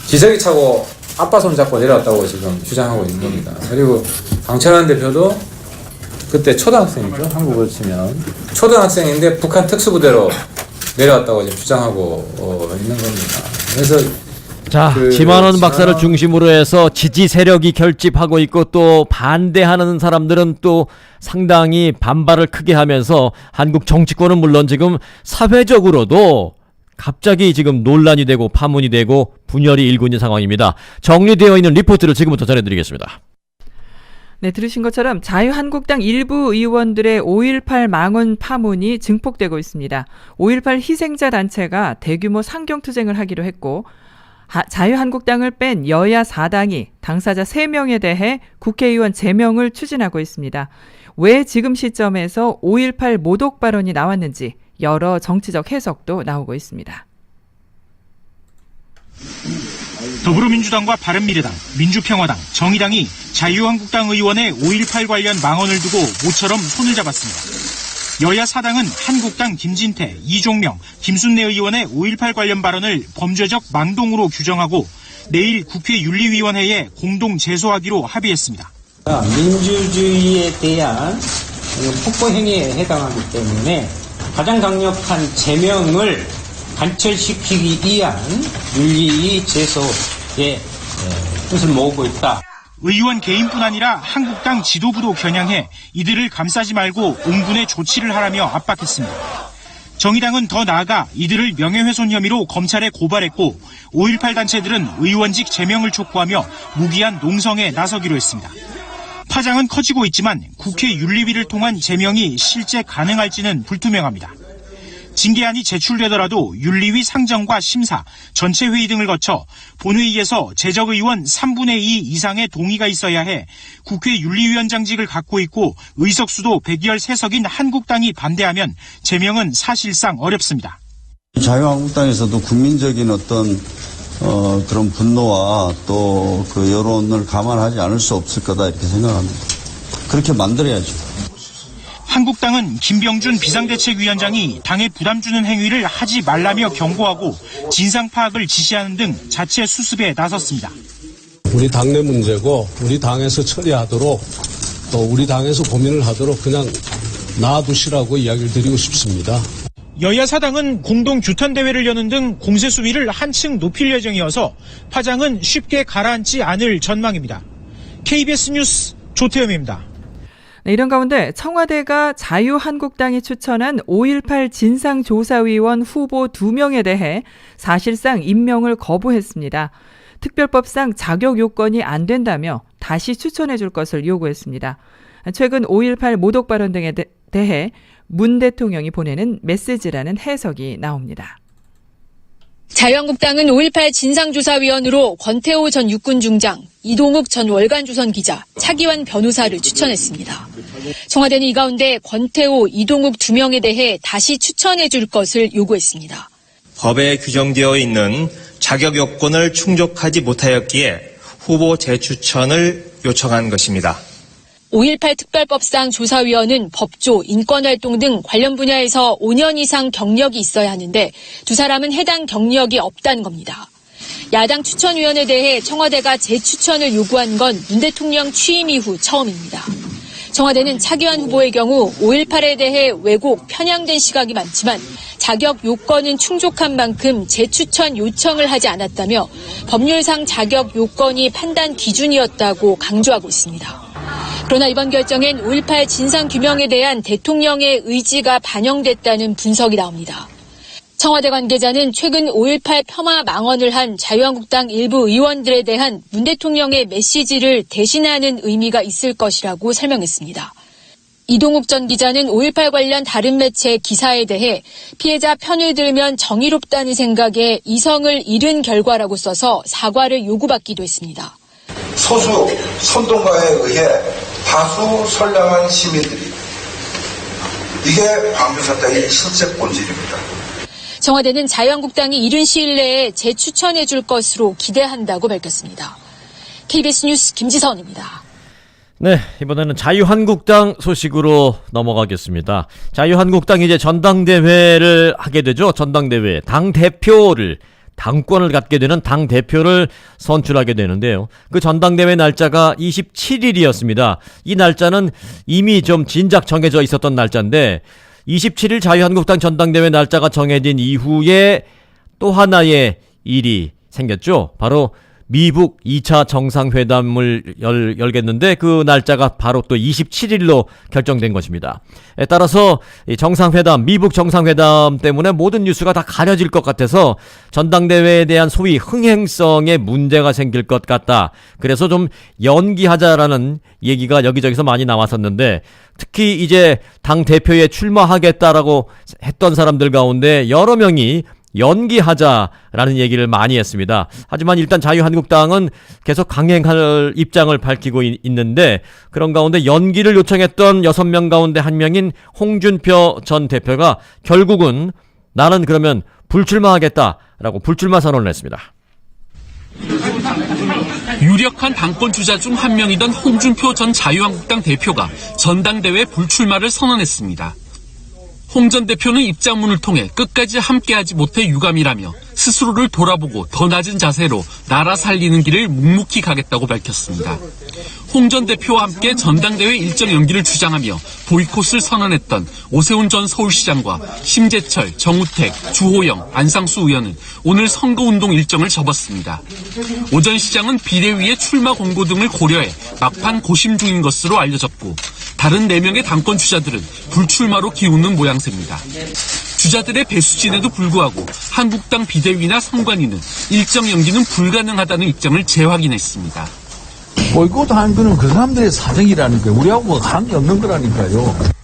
기저귀 차고 아빠 손잡고 내려왔다고 지금 주장하고 있는 겁니다. 그리고 강철환 대표도 그때 초등학생이죠. 한국을 치면 초등학생인데 북한 특수부대로 내려왔다고 지금 주장하고 있는 겁니다. 그래서 자, 지만원 박사를 중심으로 해서 지지 세력이 결집하고 있고 또 반대하는 사람들은 또 상당히 반발을 크게 하면서 한국 정치권은 물론 지금 사회적으로도 갑자기 지금 논란이 되고 파문이 되고 분열이 일고 있는 상황입니다. 정리되어 있는 리포트를 지금부터 전해드리겠습니다. 네, 들으신 것처럼 자유한국당 일부 의원들의 5.18 망언 파문이 증폭되고 있습니다. 5.18 희생자 단체가 대규모 상경투쟁을 하기로 했고 자유한국당을 뺀 여야 4당이 당사자 3명에 대해 국회의원 제명을 추진하고 있습니다. 왜 지금 시점에서 5.18 모독 발언이 나왔는지 여러 정치적 해석도 나오고 있습니다. 더불어민주당과 바른미래당, 민주평화당, 정의당이 자유한국당 의원의 5.18 관련 망언을 두고 모처럼 손을 잡았습니다. 여야 4당은 한국당 김진태, 이종명, 김순례 의원의 5.18 관련 발언을 범죄적 망동으로 규정하고 내일 국회 윤리위원회에 공동 제소하기로 합의했습니다. 민주주의에 대한 폭거 행위에 해당하기 때문에 가장 강력한 제명을 관철시키기 위한 윤리위 제소에 뜻을 모으고 있다. 의원 개인뿐 아니라 한국당 지도부도 겨냥해 이들을 감싸지 말고 응분의 조치를 하라며 압박했습니다. 정의당은 더 나아가 이들을 명예훼손 혐의로 검찰에 고발했고 5.18 단체들은 의원직 제명을 촉구하며 무기한 농성에 나서기로 했습니다. 파장은 커지고 있지만 국회 윤리위를 통한 제명이 실제 가능할지는 불투명합니다. 징계안이 제출되더라도 윤리위 상정과 심사, 전체 회의 등을 거쳐 본회의에서 제적 의원 3분의 2 이상의 동의가 있어야 해 국회 윤리위원장직을 갖고 있고 의석수도 113석인 한국당이 반대하면 제명은 사실상 어렵습니다. 자유한국당에서도 국민적인 어떤 그런 분노와 또 그 여론을 감안하지 않을 수 없을 거다 이렇게 생각합니다. 그렇게 만들어야죠. 한국당은 김병준 비상대책위원장이 당에 부담 주는 행위를 하지 말라며 경고하고 진상 파악을 지시하는 등 자체 수습에 나섰습니다. 우리 당내 문제고 우리 당에서 처리하도록 또 우리 당에서 고민을 하도록 그냥 놔두시라고 이야기를 드리고 싶습니다. 여야 사당은 공동 규탄대회를 여는 등 공세 수위를 한층 높일 예정이어서 파장은 쉽게 가라앉지 않을 전망입니다. KBS 뉴스 조태현입니다. 네, 이런 가운데 청와대가 자유한국당이 추천한 5.18 진상조사위원 후보 2명에 대해 사실상 임명을 거부했습니다. 특별법상 자격 요건이 안 된다며 다시 추천해 줄 것을 요구했습니다. 최근 5.18 모독 발언 등에 대해 문 대통령이 보내는 메시지라는 해석이 나옵니다. 자유한국당은 5.18 진상조사위원으로 권태호 전 육군중장, 이동욱 전 월간조선 기자, 차기환 변호사를 추천했습니다. 청와대는 이 가운데 권태호, 이동욱 2명에 대해 다시 추천해 줄 것을 요구했습니다. 법에 규정되어 있는 자격 요건을 충족하지 못하였기에 후보 재추천을 요청한 것입니다. 5.18 특별법상 조사위원은 법조, 인권활동 등 관련 분야에서 5년 이상 경력이 있어야 하는데 두 사람은 해당 경력이 없다는 겁니다. 야당 추천위원에 대해 청와대가 재추천을 요구한 건 문 대통령 취임 이후 처음입니다. 청와대는 차기환 후보의 경우 5.18에 대해 왜곡, 편향된 시각이 많지만 자격 요건은 충족한 만큼 재추천 요청을 하지 않았다며 법률상 자격 요건이 판단 기준이었다고 강조하고 있습니다. 그러나 이번 결정엔 5.18 진상규명에 대한 대통령의 의지가 반영됐다는 분석이 나옵니다. 청와대 관계자는 최근 5.18 폄하 망언을 한 자유한국당 일부 의원들에 대한 문 대통령의 메시지를 대신하는 의미가 있을 것이라고 설명했습니다. 이동욱 전 기자는 5.18 관련 다른 매체 기사에 대해 피해자 편을 들면 정의롭다는 생각에 이성을 잃은 결과라고 써서 사과를 요구받기도 했습니다. 소수 선동가에 의해 다수 선량한 시민들이 이게 광주 사태의 실제 본질입니다. 청와대는 자유한국당이 이른 시일 내에 재추천해 줄 것으로 기대한다고 밝혔습니다. KBS 뉴스 김지선입니다. 네, 이번에는 자유한국당 소식으로 넘어가겠습니다. 자유한국당이 이제 전당대회를 하게 되죠. 전당대회. 당권을 갖게 되는 당대표를 선출하게 되는데요. 그 전당대회 날짜가 27일이었습니다. 이 날짜는 이미 좀 진작 정해져 있었던 날짜인데 27일 자유한국당 전당대회 날짜가 정해진 이후에 또 하나의 일이 생겼죠. 바로 미북 2차 정상회담을 열겠는데 그 날짜가 바로 또 27일로 결정된 것입니다. 따라서 정상회담, 미북 정상회담 때문에 모든 뉴스가 다 가려질 것 같아서 전당대회에 대한 소위 흥행성에 문제가 생길 것 같다. 그래서 좀 연기하자라는 얘기가 여기저기서 많이 나왔었는데 특히 이제 당대표에 출마하겠다라고 했던 사람들 가운데 여러 명이 연기하자라는 얘기를 많이 했습니다. 하지만 일단 자유한국당은 계속 강행할 입장을 밝히고 있는데 그런 가운데 연기를 요청했던 6명 가운데 한 명인 홍준표 전 대표가 결국은 나는 그러면 불출마하겠다라고 불출마 선언을 했습니다. 유력한 당권 주자 중 한 명이던 홍준표 전 자유한국당 대표가 전당대회 불출마를 선언했습니다. 홍 전 대표는 입장문을 통해 끝까지 함께하지 못해 유감이라며 스스로를 돌아보고 더 낮은 자세로 나라 살리는 길을 묵묵히 가겠다고 밝혔습니다. 홍 전 대표와 함께 전당대회 일정 연기를 주장하며 보이콧을 선언했던 오세훈 전 서울시장과 심재철, 정우택, 주호영, 안상수 의원은 오늘 선거운동 일정을 접었습니다. 오 전 시장은 비대위의 출마 공고 등을 고려해 막판 고심 중인 것으로 알려졌고 다른 4명의 당권 주자들은 불출마로 기우는 모양새입니다. 주자들의 배수진에도 불구하고 한국당 비대위나 선관위는 일정 연기는 불가능하다는 입장을 재확인했습니다. 보이콧한 거는 그 사람들의 사정이라니까요. 우리하고 뭐 관계없는 거라니까요.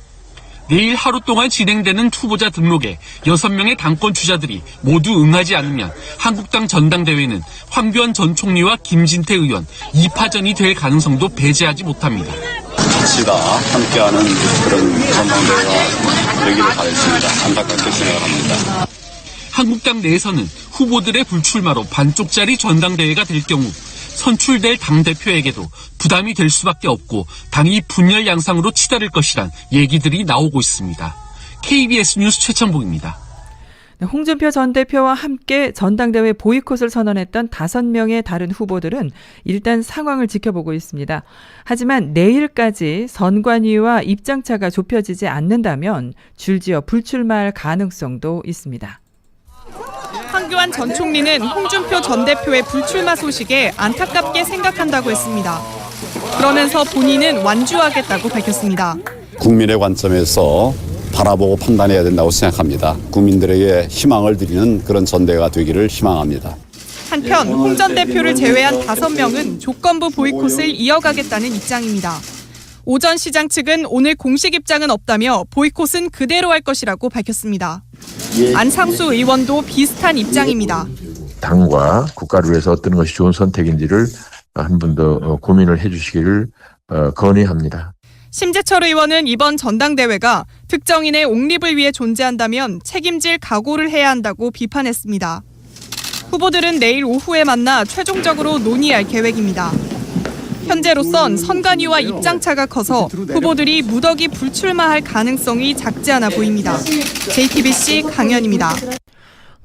내일 하루 동안 진행되는 후보자 등록에 6명의 당권 주자들이 모두 응하지 않으면 한국당 전당대회는 황교안 전 총리와 김진태 의원 2파전이 될 가능성도 배제하지 못합니다. 같이 다 함께하는 그런 전당대회가 되기를 바라겠습니다. 안타깝게 생각합니다. 한국당 내에서는 후보들의 불출마로 반쪽짜리 전당대회가 될 경우 선출될 당대표에게도 부담이 될 수밖에 없고 당이 분열 양상으로 치달을 것이란 얘기들이 나오고 있습니다. KBS 뉴스 최창복입니다. 홍준표 전 대표와 함께 전당대회 보이콧을 선언했던 5명의 다른 후보들은 일단 상황을 지켜보고 있습니다. 하지만 내일까지 선관위와 입장차가 좁혀지지 않는다면 줄지어 불출마할 가능성도 있습니다. 황교안 전 총리는 홍준표 전 대표의 불출마 소식에 안타깝게 생각한다고 했습니다. 그러면서 본인은 완주하겠다고 밝혔습니다. 국민의 관점에서 바라보고 판단해야 된다고 생각합니다. 국민들에게 희망을 드리는 그런 전대가 되기를 희망합니다. 한편 홍 전 대표를 제외한 5명은 조건부 보이콧을 이어가겠다는 입장입니다. 오 전 시장 측은 오늘 공식 입장은 없다며 보이콧은 그대로 할 것이라고 밝혔습니다. 안상수 의원도 비슷한 입장입니다. 당과 국가를 위해서 어떤 것이 좋은 선택인지를 한 번 더 고민을 해주시기를 건의합니다. 심재철 의원은 이번 전당대회가 특정인의 옹립을 위해 존재한다면 책임질 각오를 해야 한다고 비판했습니다. 후보들은 내일 오후에 만나 최종적으로 논의할 계획입니다. 현재로선 선관위와 입장차가 커서 후보들이 무더기 불출마할 가능성이 작지 않아 보입니다. JTBC 강연입니다.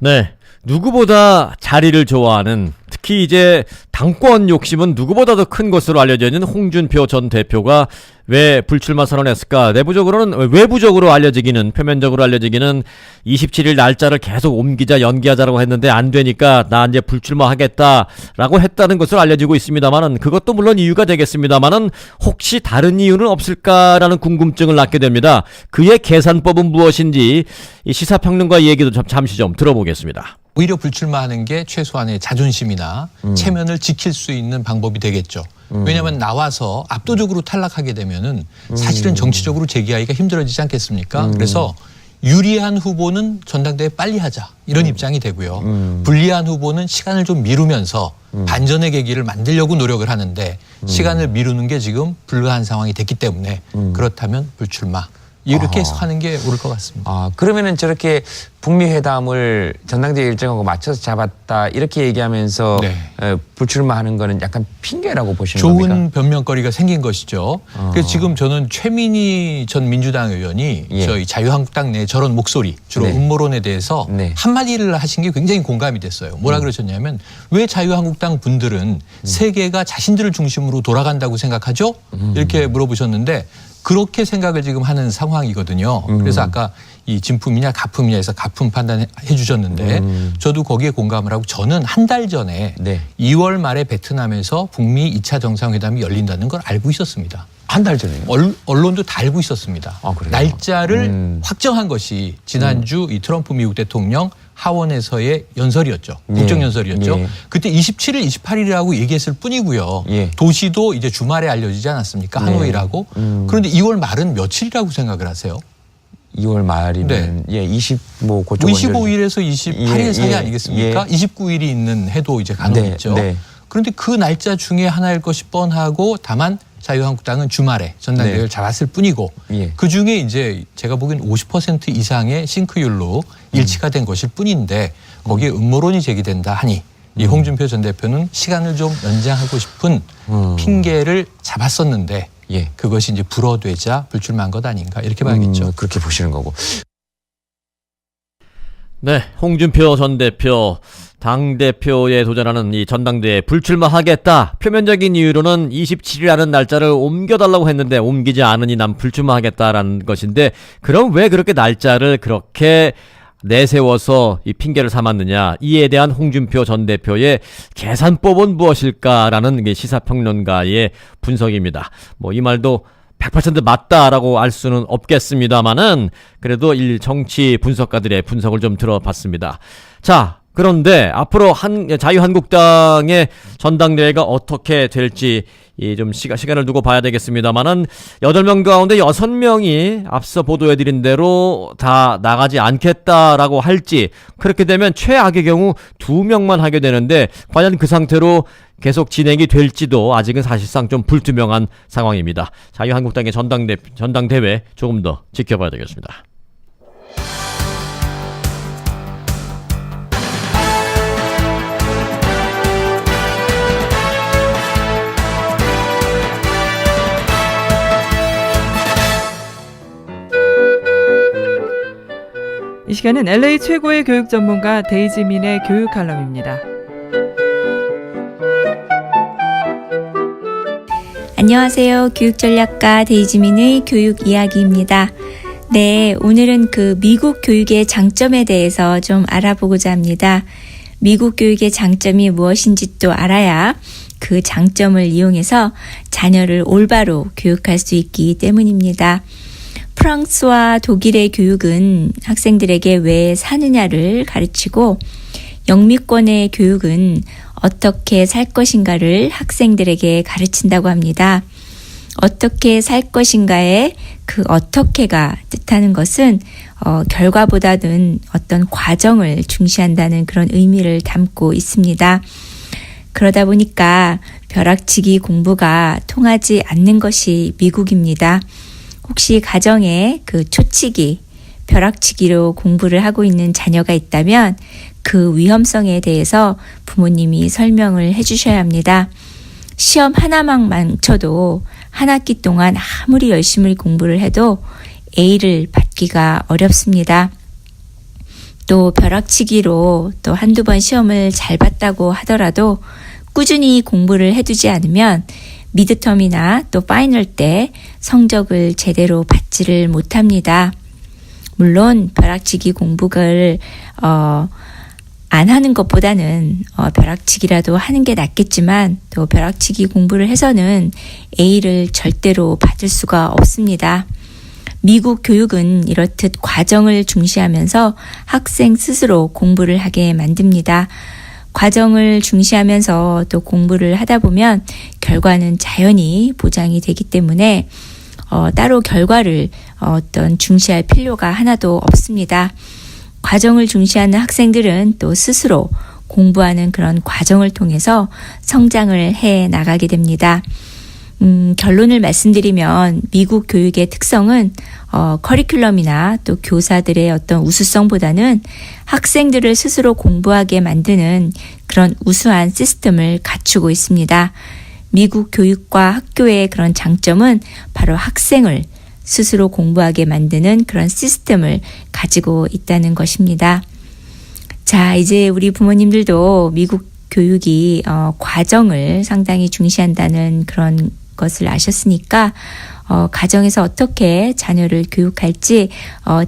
네, 누구보다 자리를 좋아하는 특히 이제 당권 욕심은 누구보다도 큰 것으로 알려져 있는 홍준표 전 대표가 왜 불출마 선언했을까? 내부적으로는 외부적으로 알려지기는 표면적으로 알려지기는 27일 날짜를 계속 옮기자 연기하자라고 했는데 안 되니까 나 이제 불출마하겠다라고 했다는 것으로 알려지고 있습니다만은 그것도 물론 이유가 되겠습니다만은 혹시 다른 이유는 없을까라는 궁금증을 낳게 됩니다. 그의 계산법은 무엇인지 이 시사평론가 얘기도 잠시 좀 들어보겠습니다. 오히려 불출마하는 게 최소한의 자존심이나 체면을 지킬 수 있는 방법이 되겠죠. 왜냐하면 나와서 압도적으로 탈락하게 되면은 사실은 정치적으로 재기하기가 힘들어지지 않겠습니까? 그래서 유리한 후보는 전당대회 빨리 하자 이런 입장이 되고요. 불리한 후보는 시간을 좀 미루면서 반전의 계기를 만들려고 노력을 하는데 시간을 미루는 게 지금 불가한 상황이 됐기 때문에 그렇다면 불출마. 이렇게 해석하는 게 옳을 것 같습니다. 그러면은 저렇게 북미 회담을 전당대회 일정하고 맞춰서 잡았다 이렇게 얘기하면서 불출마하는 거는 약간 핑계라고 보시는 겁니까? 좋은 변명거리가 생긴 것이죠. 그래서 지금 저는 최민희 전 민주당 의원이 저희 자유한국당 내 저런 목소리, 주로 음모론에 대해서 한마디를 하신 게 굉장히 공감이 됐어요. 뭐라 그러셨냐면 왜 자유한국당 분들은 세계가 자신들을 중심으로 돌아간다고 생각하죠? 이렇게 물어보셨는데 그렇게 생각을 지금 하는 상황이거든요. 그래서 아까 이 진품이냐 가품이냐 해서 가품 판단해 주셨는데 저도 거기에 공감을 하고 저는 한 달 전에 2월 말에 베트남에서 북미 2차 정상회담이 열린다는 걸 알고 있었습니다. 한 달 전에요? 언론도 다 알고 있었습니다. 날짜를 확정한 것이 지난주 이 트럼프 미국 대통령 하원에서의 연설이었죠. 국정연설이었죠. 그때 27일, 28일이라고 얘기했을 뿐이고요. 도시도 이제 주말에 알려지지 않았습니까? 하노이라고. 그런데 2월 말은 며칠이라고 생각을 하세요? 2월 말이면 25일에서 28일 사이 아니겠습니까? 29일이 있는 해도 이제 간혹 있죠. 그런데 그 날짜 중에 하나일 것이 뻔하고 다만 자유한국당은 주말에 전당대회를 잡았을 뿐이고 그중에 이제 제가 보기엔 50% 이상의 싱크율로 일치가 된 것일 뿐인데 거기에 음모론이 제기된다 하니 이 홍준표 전 대표는 시간을 좀 연장하고 싶은 핑계를 잡았었는데 그것이 이제 불어되자 불출마한 것 아닌가 이렇게 봐야겠죠. 그렇게 보시는 거고. 네, 홍준표 전 대표 당대표에 도전하는 이 전당대회에 불출마하겠다. 표면적인 이유로는 27일이라는 날짜를 옮겨달라고 했는데 옮기지 않으니 난 불출마하겠다라는 것인데 그럼 왜 그렇게 날짜를 그렇게 내세워서 이 핑계를 삼았느냐. 이에 대한 홍준표 전 대표의 계산법은 무엇일까라는 게 시사평론가의 분석입니다. 뭐 이 말도 100% 맞다라고 알 수는 없겠습니다만은 그래도 정치 분석가들의 분석을 좀 들어봤습니다. 자, 그런데 앞으로 자유한국당의 전당대회가 어떻게 될지 좀 시간을 두고 봐야 되겠습니다만은 8명 가운데 6명이 앞서 보도해드린 대로 다 나가지 않겠다라고 할지 그렇게 되면 최악의 경우 2명만 하게 되는데 과연 그 상태로 계속 진행이 될지도 아직은 사실상 좀 불투명한 상황입니다. 자유한국당의 전당대회 조금 더 지켜봐야 되겠습니다. 이 시간은 LA 최고의 교육 전문가 데이지민의 교육 칼럼입니다. 안녕하세요. 교육전략가 데이지민의 교육 이야기입니다. 네, 오늘은 그 미국 교육의 장점에 대해서 좀 알아보고자 합니다. 미국 교육의 장점이 무엇인지 또 알아야 그 장점을 이용해서 자녀를 올바로 교육할 수 있기 때문입니다. 프랑스와 독일의 교육은 학생들에게 왜 사느냐를 가르치고 영미권의 교육은 어떻게 살 것인가를 학생들에게 가르친다고 합니다. 어떻게 살 것인가의 그 어떻게가 뜻하는 것은 결과보다는 어떤 과정을 중시한다는 그런 의미를 담고 있습니다. 그러다 보니까 벼락치기 공부가 통하지 않는 것이 미국입니다. 혹시 가정에 그 초치기, 벼락치기로 공부를 하고 있는 자녀가 있다면 그 위험성에 대해서 부모님이 설명을 해주셔야 합니다. 시험 하나만 망쳐도 한 학기 동안 아무리 열심히 공부를 해도 A를 받기가 어렵습니다. 또 벼락치기로 또 한두 번 시험을 잘 봤다고 하더라도 꾸준히 공부를 해두지 않으면 미드텀이나 또 파이널 때 성적을 제대로 받지를 못합니다. 물론 벼락치기 공부를 안 하는 것보다는 벼락치기라도 하는 게 낫겠지만 또 벼락치기 공부를 해서는 A를 절대로 받을 수가 없습니다. 미국 교육은 이렇듯 과정을 중시하면서 학생 스스로 공부를 하게 만듭니다. 과정을 중시하면서 또 공부를 하다 보면 결과는 자연히 보장이 되기 때문에 따로 결과를 어떤 중시할 필요가 하나도 없습니다. 과정을 중시하는 학생들은 또 스스로 공부하는 그런 과정을 통해서 성장을 해 나가게 됩니다. 결론을 말씀드리면 미국 교육의 특성은 커리큘럼이나 또 교사들의 어떤 우수성보다는 학생들을 스스로 공부하게 만드는 그런 우수한 시스템을 갖추고 있습니다. 미국 교육과 학교의 그런 장점은 바로 학생을 스스로 공부하게 만드는 그런 시스템을 가지고 있다는 것입니다. 자, 이제 우리 부모님들도 미국 교육이 과정을 상당히 중시한다는 그런 것을 아셨으니까 가정에서 어떻게 자녀를 교육할지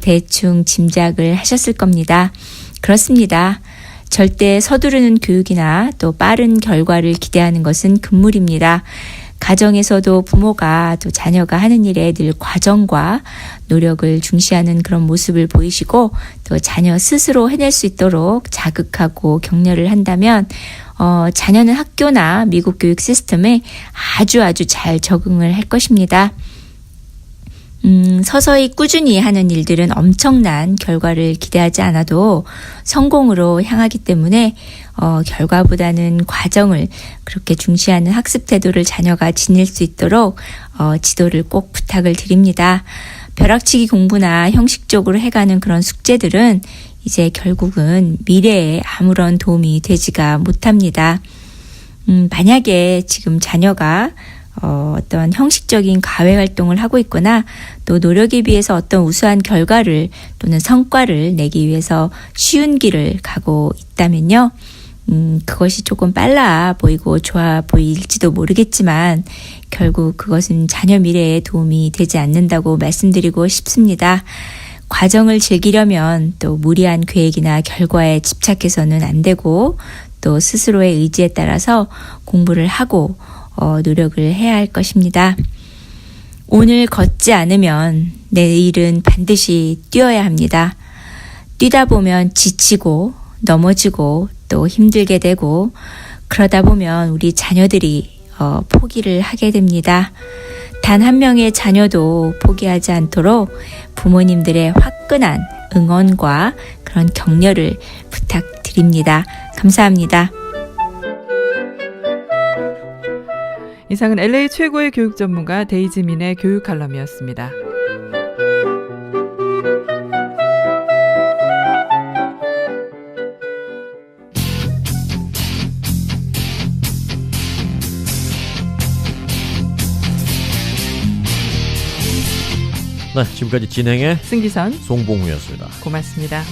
대충 짐작을 하셨을 겁니다. 그렇습니다. 절대 서두르는 교육이나 또 빠른 결과를 기대하는 것은 금물입니다. 가정에서도 부모가 또 자녀가 하는 일에 늘 과정과 노력을 중시하는 그런 모습을 보이시고 또 자녀 스스로 해낼 수 있도록 자극하고 격려를 한다면 자녀는 학교나 미국 교육 시스템에 아주 잘 적응을 할 것입니다. 서서히 꾸준히 하는 일들은 엄청난 결과를 기대하지 않아도 성공으로 향하기 때문에 결과보다는 과정을 그렇게 중시하는 학습 태도를 자녀가 지닐 수 있도록 지도를 꼭 부탁을 드립니다. 벼락치기 공부나 형식적으로 해가는 그런 숙제들은 이제 결국은 미래에 아무런 도움이 되지가 못합니다. 만약에 지금 자녀가 어떤 형식적인 과외 활동을 하고 있거나 또 노력에 비해서 어떤 우수한 결과를 또는 성과를 내기 위해서 쉬운 길을 가고 있다면요. 그것이 조금 빨라 보이고 좋아 보일지도 모르겠지만 결국 그것은 자녀 미래에 도움이 되지 않는다고 말씀드리고 싶습니다. 과정을 즐기려면 또 무리한 계획이나 결과에 집착해서는 안 되고 또 스스로의 의지에 따라서 공부를 하고 노력을 해야 할 것입니다. 오늘 걷지 않으면 내일은 반드시 뛰어야 합니다. 뛰다 보면 지치고 넘어지고 또 힘들게 되고 그러다 보면 우리 자녀들이 포기를 하게 됩니다. 단 한 명의 자녀도 포기하지 않도록 부모님들의 화끈한 응원과 그런 격려를 부탁드립니다. 감사합니다. 이상은 LA 최고의 교육 전문가 데이지민의 교육 칼럼이었습니다. 네, 지금까지 진행의 승기선, 송봉우였습니다. 고맙습니다.